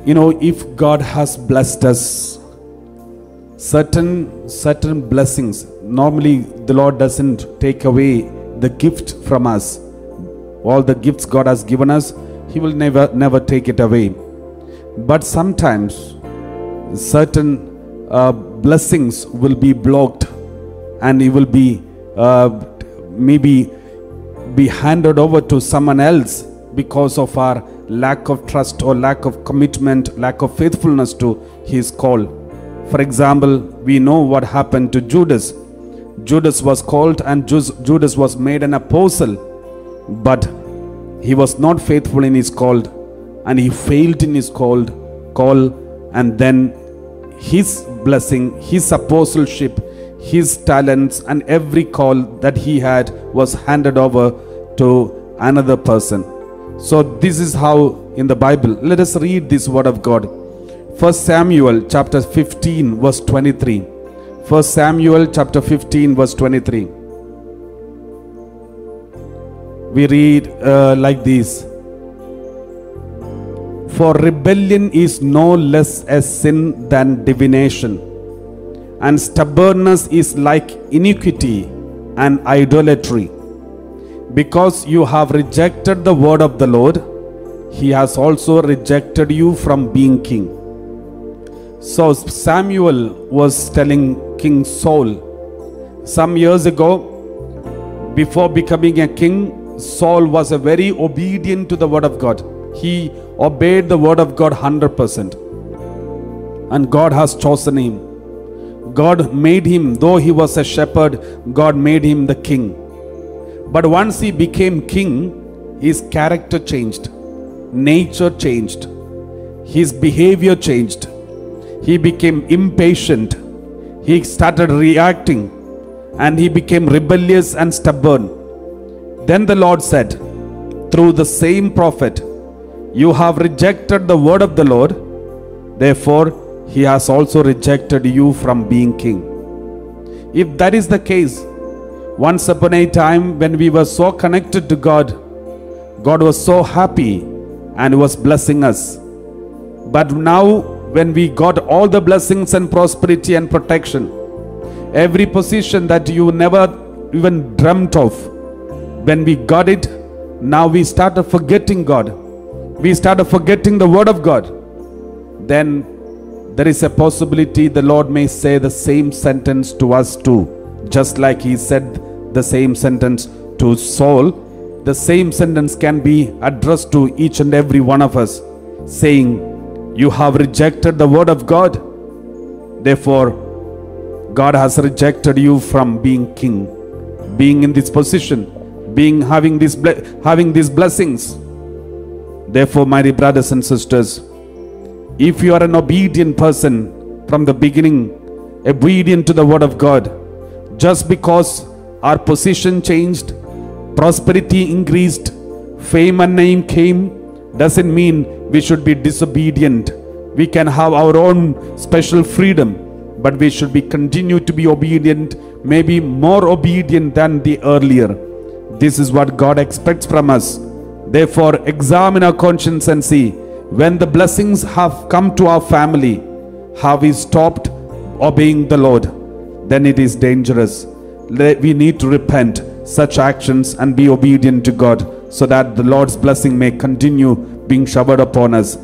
You know, if God has blessed us, certain blessings, normally the Lord doesn't take away the gift from us. All the gifts God has given us, He will never take it away. But sometimes certain blessings will be blocked, and it will be maybe be handed over to someone else because of our lack of trust or lack of commitment, lack of faithfulness to His call. For example, we know what happened to Judas. Judas was called, and Judas was made an apostle, but he was not faithful in his call, and he failed in his call, and then his blessing, his apostleship, his talents, and every call that he had was handed over to another person. So this is how in the Bible, let us read this word of God. 1 Samuel chapter 15 verse 23. 1 Samuel chapter 15 verse 23. We read like this. For rebellion is no less a sin than divination, and stubbornness is like iniquity and idolatry. Because you have rejected the word of the Lord, He has also rejected you from being king. So Samuel was telling King Saul, some years ago, before becoming a king, Saul was a very obedient to the word of God. He obeyed the word of God 100%. And God has chosen him. God made him, though he was a shepherd, God made him the king. But once he became king, his character changed. Nature changed. His behavior changed. He became impatient. He started reacting, and he became rebellious and stubborn. Then the Lord said, through the same prophet, you have rejected the word of the Lord, therefore He has also rejected you from being king. If that is the case, once upon a time when we were so connected to God, God was so happy and was blessing us. But now when we got all the blessings and prosperity and protection, every position that you never even dreamt of, when we got it, now we started forgetting God. We started forgetting the word of God. Then there is a possibility the Lord may say the same sentence to us too. Just like He said the same sentence to Saul, the same sentence can be addressed to each and every one of us, saying, you have rejected the word of God, therefore God has rejected you from being king, being in this position, having these blessings. Therefore, my dear brothers and sisters, if you are an obedient person from the beginning, obedient to the word of God, just because our position changed, prosperity increased, fame and name came, doesn't mean we should be disobedient. We can have our own special freedom, but we should continue to be obedient, maybe more obedient than the earlier. This is what God expects from us. Therefore, examine our conscience and see, when the blessings have come to our family, have we stopped obeying the Lord? Then it is dangerous. We need to repent such actions and be obedient to God, so that the Lord's blessing may continue being showered upon us.